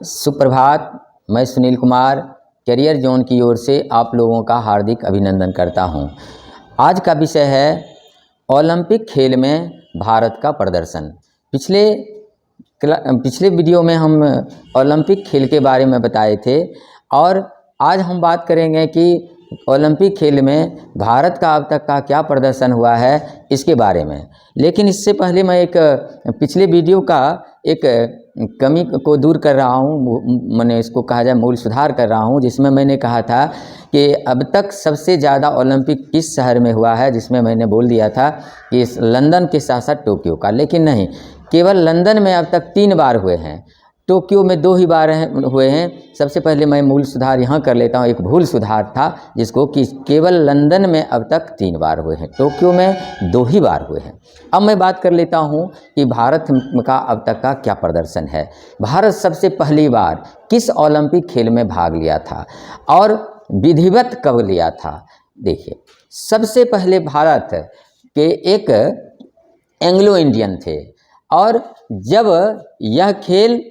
सुप्रभात। मैं Sunil Kumar career zone की ओर से आप लोगों का हार्दिक अभिनंदन करता हूं। आज का विषय है ओलंपिक खेल में भारत का प्रदर्शन। पिछले वीडियो में हम ओलंपिक खेल के बारे में बताए थे और आज हम बात करेंगे कि ओलंपिक खेल में भारत का अब तक का क्या प्रदर्शन हुआ है इसके बारे में। लेकिन इससे पहले मैं एक पिछले वीडियो का एक कमी को दूर कर रहा हूँ, मैंने इसको कहा जाए मूल सुधार कर रहा हूँ, जिसमें मैंने कहा था कि अब तक सबसे ज़्यादा ओलंपिक किस शहर में हुआ है, जिसमें मैंने बोल दिया था कि लंदन के साथ साथ टोक्यो का। लेकिन नहीं, केवल लंदन में अब तक 3 बार हुए हैं, टोक्यो में 2 ही बार हुए हैं। सबसे पहले मैं मूल सुधार यहाँ कर लेता हूँ। एक भूल सुधार था जिसको कि केवल लंदन में अब तक 3 बार हुए हैं, टोक्यो में 2 ही बार हुए हैं। अब मैं बात कर लेता हूँ कि भारत का अब तक का क्या प्रदर्शन है। भारत सबसे पहली बार किस ओलंपिक खेल में भाग लिया था और विधिवत कब लिया था। देखिए, सबसे पहले भारत के एक एंग्लो इंडियन थे और जब यह खेल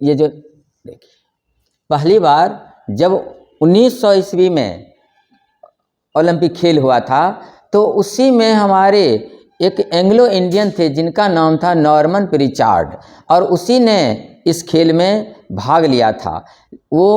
देखिए पहली बार जब 1900 ईस्वी में ओलंपिक खेल हुआ था तो उसी में हमारे एक एंग्लो इंडियन थे जिनका नाम था नॉर्मन प्रिचार्ड, और उसी ने इस खेल में भाग लिया था। वो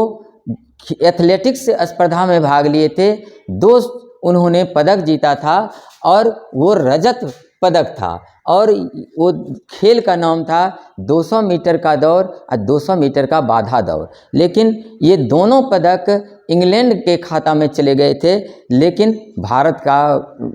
एथलेटिक्स स्पर्धा में भाग लिए थे। 2 उन्होंने पदक जीता था और वो रजत पदक था और वो खेल का नाम था 200 मीटर का दौड़ और 200 मीटर का बाधा दौड़। लेकिन ये दोनों पदक इंग्लैंड के खाता में चले गए थे, लेकिन भारत का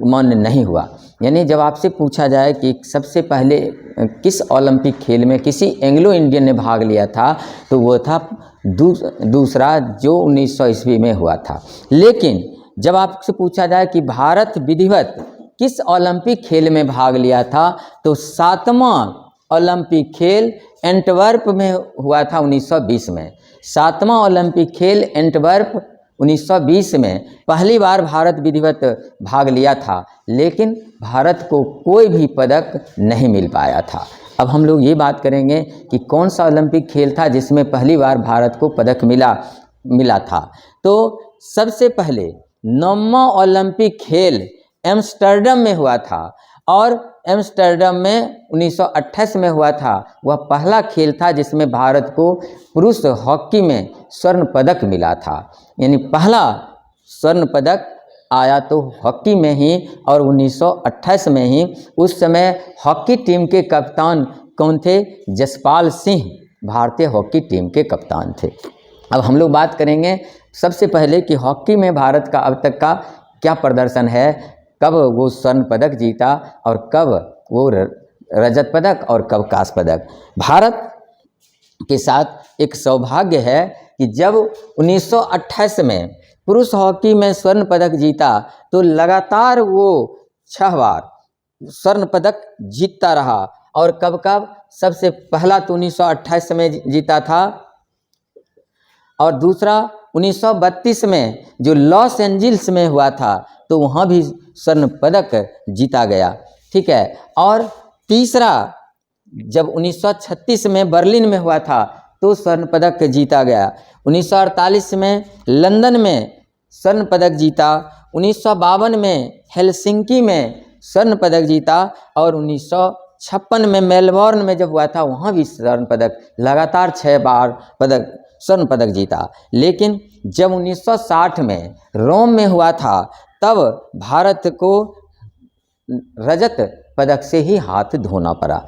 मान्य नहीं हुआ। यानी जब आपसे पूछा जाए कि सबसे पहले किस ओलंपिक खेल में किसी एंग्लो इंडियन ने भाग लिया था तो वो था दूसरा, जो 1900 ईस्वी में हुआ था। लेकिन जब आपसे पूछा जाए कि भारत विधिवत किस ओलंपिक खेल में भाग लिया था तो 7वां ओलंपिक खेल एंटवर्प में हुआ था 1920 में। 7वां ओलंपिक खेल एंटवर्प 1920 में पहली बार भारत विधिवत भाग लिया था, लेकिन भारत को कोई भी पदक नहीं मिल पाया था। अब हम लोग ये बात करेंगे कि कौन सा ओलंपिक खेल था जिसमें पहली बार भारत को पदक मिला था। तो सबसे पहले 9वां ओलंपिक खेल एम्स्टर्डम में हुआ था और एम्स्टर्डम में 1928 में हुआ था। वह पहला खेल था जिसमें भारत को पुरुष हॉकी में स्वर्ण पदक मिला था। यानी पहला स्वर्ण पदक आया तो हॉकी में ही, और 1928 में ही। उस समय हॉकी टीम के कप्तान कौन थे? जसपाल सिंह भारतीय हॉकी टीम के कप्तान थे। अब हम लोग बात करेंगे सबसे पहले कि हॉकी में भारत का अब तक का क्या प्रदर्शन है, कब वो स्वर्ण पदक जीता और कब वो रजत पदक और कब कांस्य पदक। भारत के साथ एक सौभाग्य है कि जब 1928 में पुरुष हॉकी में स्वर्ण पदक जीता तो लगातार वो 6 बार स्वर्ण पदक जीतता रहा। और कब कब सबसे पहला तो 1928 में जीता था और दूसरा 1932 में जो लॉस एंजिल्स में हुआ था तो वहाँ भी स्वर्ण पदक जीता गया। ठीक है। और तीसरा जब 1936 में बर्लिन में हुआ था तो स्वर्ण पदक जीता गया। 1948 में लंदन में स्वर्ण पदक जीता। 1952 में हेलसिंकी में स्वर्ण पदक जीता और 1956 में मेलबोर्न में जब हुआ था वहाँ भी स्वर्ण पदक, लगातार 6 बार स्वर्ण पदक जीता। लेकिन जब 1960 में रोम में हुआ था तब भारत को रजत पदक से ही हाथ धोना पड़ा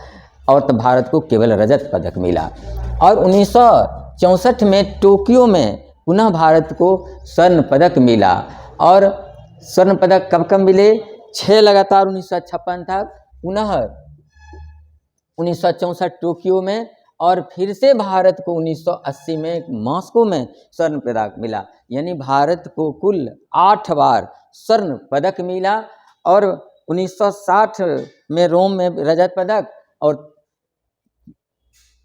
और तब भारत को केवल रजत पदक मिला। और 1964 में टोक्यो में पुनः भारत को स्वर्ण पदक मिला। और स्वर्ण पदक कब कब मिले? 6 लगातार 1956 तक, पुनः 1964 टोक्यो में, और फिर से भारत को 1980 में मॉस्को में स्वर्ण पदक मिला। यानी भारत को कुल 8 बार स्वर्ण पदक मिला। और 1960 में रोम में रजत पदक और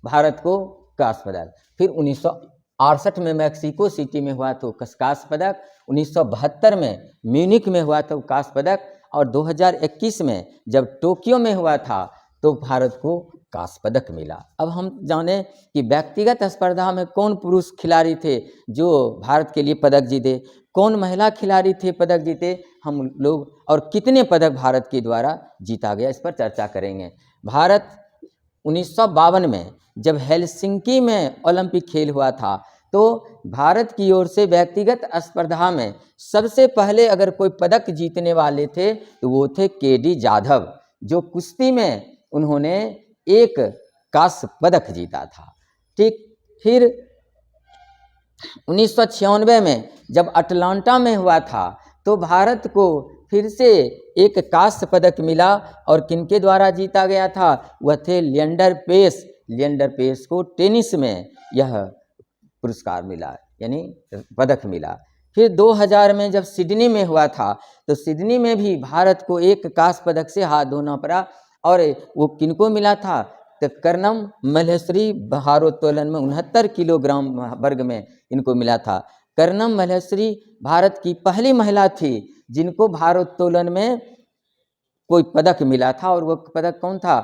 भारत को कांस्य पदक। फिर 1968 में मैक्सिको सिटी में हुआ तो कांस्य पदक। 1972 में म्यूनिख में हुआ तो कांस्य पदक। और 2021 में जब टोक्यो में हुआ था तो भारत को कांस्य पदक मिला। अब हम जाने कि व्यक्तिगत स्पर्धा में कौन पुरुष खिलाड़ी थे जो भारत के लिए पदक जीते, कौन महिला खिलाड़ी थे पदक जीते हम लोग, और कितने पदक भारत के द्वारा जीता गया, इस पर चर्चा करेंगे। भारत 1952 में जब हेलसिंकी में ओलंपिक खेल हुआ था तो भारत की ओर से व्यक्तिगत स्पर्धा में सबसे पहले अगर कोई पदक जीतने वाले थे तो वो थे केडी जाधव, जो कुश्ती में उन्होंने एक कांस्य पदक जीता था। ठीक, फिर 1996 में जब अटलांटा में हुआ था तो भारत को फिर से एक कांस्य पदक मिला, और किनके द्वारा जीता गया था, वह थे लिएंडर पेस। लिएंडर पेस को टेनिस में यह पुरस्कार मिला, यानी पदक मिला। फिर 2000 में जब सिडनी में हुआ था तो सिडनी में भी भारत को एक कांस्य पदक से हाथ धोना पड़ा, और वो किनको मिला था, तो कर्णम मल्लेश्वरी भारोत्तोलन में 69 किलोग्राम वर्ग में इनको मिला था। कर्णम मल्लेश्वरी भारत की पहली महिला थी जिनको भारोत्तोलन में कोई पदक मिला था, और वो पदक कौन था,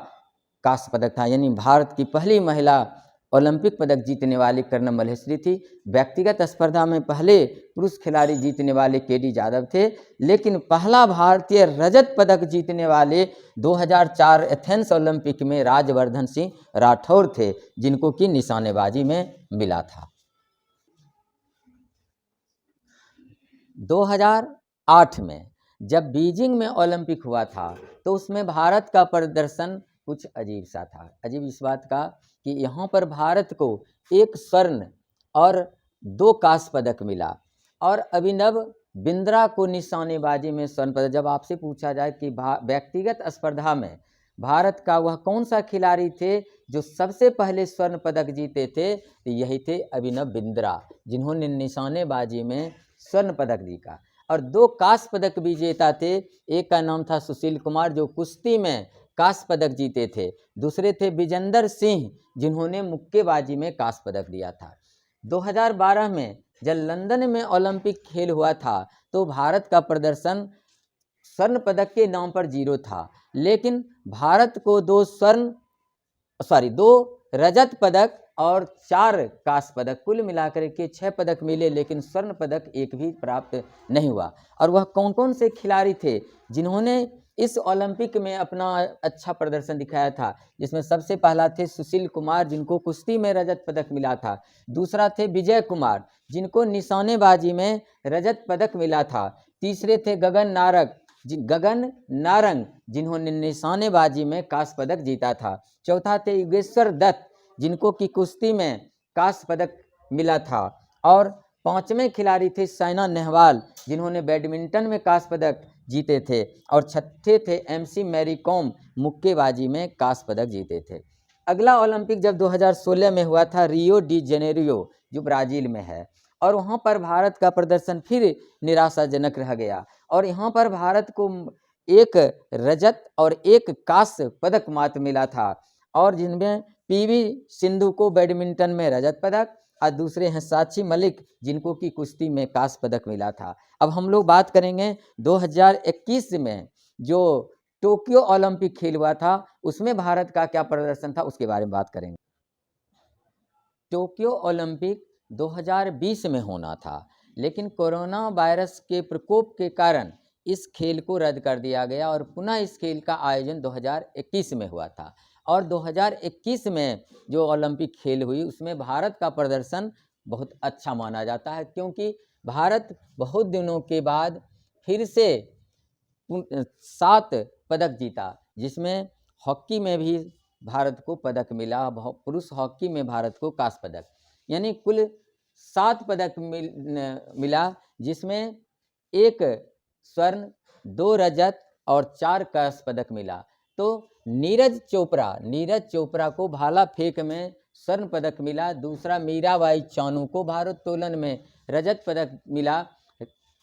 कांस्य पदक था। यानी भारत की पहली महिला ओलंपिक पदक जीतने वाली कर्णम मल्लेश्वरी थी। व्यक्तिगत स्पर्धा में पहले पुरुष खिलाड़ी जीतने वाले केडी जाधव थे, लेकिन पहला भारतीय रजत पदक जीतने वाले 2004 एथेंस ओलंपिक में राजवर्धन सिंह राठौर थे, जिनको कि निशानेबाजी में मिला था। 2008 में जब बीजिंग में ओलंपिक हुआ था तो उसमें भारत का प्रदर्शन कुछ अजीब सा था। अजीब इस बात का कि यहाँ पर भारत को एक स्वर्ण और 2 कांस्य पदक मिला, और अभिनव बिंद्रा को निशानेबाजी में स्वर्ण पदक। जब आपसे पूछा जाए कि व्यक्तिगत स्पर्धा में भारत का वह कौन सा खिलाड़ी थे जो सबसे पहले स्वर्ण पदक जीते थे, तो यही थे अभिनव बिंद्रा, जिन्होंने निशानेबाजी में स्वर्ण पदक जीता। और 2 कांस्य पदक विजेता थे, एक का नाम था सुशील कुमार जो कुश्ती में कांस्य पदक जीते थे, दूसरे थे विजेंदर सिंह जिन्होंने मुक्केबाजी में कांस्य पदक दिया था। 2012 में जब लंदन में ओलंपिक खेल हुआ था तो भारत का प्रदर्शन स्वर्ण पदक के नाम पर 0 था, लेकिन भारत को 2 रजत पदक और 4 कांस्य पदक, कुल मिलाकर के 6 पदक मिले, लेकिन स्वर्ण पदक एक भी प्राप्त नहीं हुआ। और वह कौन कौन से खिलाड़ी थे जिन्होंने इस ओलंपिक में अपना अच्छा प्रदर्शन दिखाया था, जिसमें सबसे पहला थे सुशील कुमार जिनको कुश्ती में रजत पदक मिला था, दूसरा थे विजय कुमार जिनको निशानेबाजी में रजत पदक मिला था, तीसरे थे गगन नारंग जिन्होंने निशानेबाजी में कांस्य पदक जीता था, चौथा थे योगेश्वर दत्त जिनको कि कुश्ती में कांस्य पदक मिला था, और 5वें खिलाड़ी थे साइना नेहवाल जिन्होंने बैडमिंटन में कांस्य पदक जीते थे, और 6थे थे MC मैरी कॉम मुक्केबाजी में कांस्य पदक जीते थे। अगला ओलंपिक जब 2016 में हुआ था रियो डी जेनेरियो जो ब्राज़ील में है, और वहाँ पर भारत का प्रदर्शन फिर निराशाजनक रह गया, और यहाँ पर भारत को एक रजत और एक कांस्य पदक मात्र मिला था, और जिनमें PV सिंधु को बैडमिंटन में रजत पदक और दूसरे हैं साक्षी मलिक जिनको कि कुश्ती में कांस्य पदक मिला था। अब हम लोग बात करेंगे 2021 में जो टोक्यो ओलंपिक खेल हुआ था उसमें भारत का क्या प्रदर्शन था उसके बारे में बात करेंगे। टोक्यो ओलंपिक 2020 में होना था, लेकिन कोरोना वायरस के प्रकोप के कारण इस खेल को रद्द कर दिया गया और पुनः इस खेल का आयोजन 2021 में हुआ था। और 2021 में जो ओलंपिक खेल हुई उसमें भारत का प्रदर्शन बहुत अच्छा माना जाता है, क्योंकि भारत बहुत दिनों के बाद फिर से 7 पदक जीता, जिसमें हॉकी में भी भारत को पदक मिला, पुरुष हॉकी में भारत को कांस्य पदक, यानी कुल 7 पदक मिला, जिसमें 1 स्वर्ण, 2 रजत और 4 कांस्य पदक मिला। तो नीरज चोपड़ा को भाला फेंक में स्वर्ण पदक मिला, दूसरा मीराबाई चानू को भारोत्तोलन में रजत पदक मिला,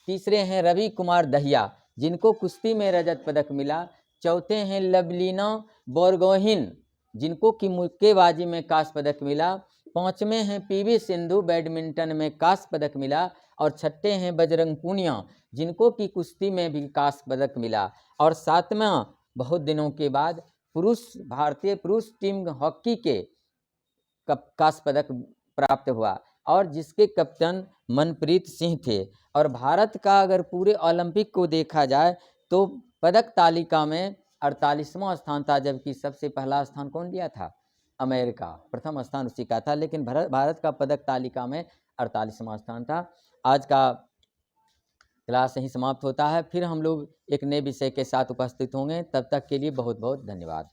तीसरे हैं रवि कुमार दहिया जिनको कुश्ती में रजत पदक मिला, चौथे हैं लवलीना बोरगोहिन जिनको कि मुक्केबाजी में कांस्य पदक मिला, 5वें हैं PV सिंधु बैडमिंटन में कांस्य पदक मिला, और 6ठे हैं बजरंग पूनिया जिनको कि कुश्ती में भी कांस्य पदक मिला, और 7वां बहुत दिनों के बाद भारतीय पुरुष टीम हॉकी के कांस्य पदक प्राप्त हुआ और जिसके कप्तान मनप्रीत सिंह थे। और भारत का अगर पूरे ओलंपिक को देखा जाए तो पदक तालिका में 48वां स्थान था, जबकि सबसे पहला स्थान कौन लिया था? अमेरिका, प्रथम स्थान उसी का था। लेकिन भारत का पदक तालिका में 48वां स्थान था। आज का क्लास यहीं समाप्त होता है। फिर हम लोग एक नए विषय के साथ उपस्थित होंगे। तब तक के लिए बहुत बहुत धन्यवाद।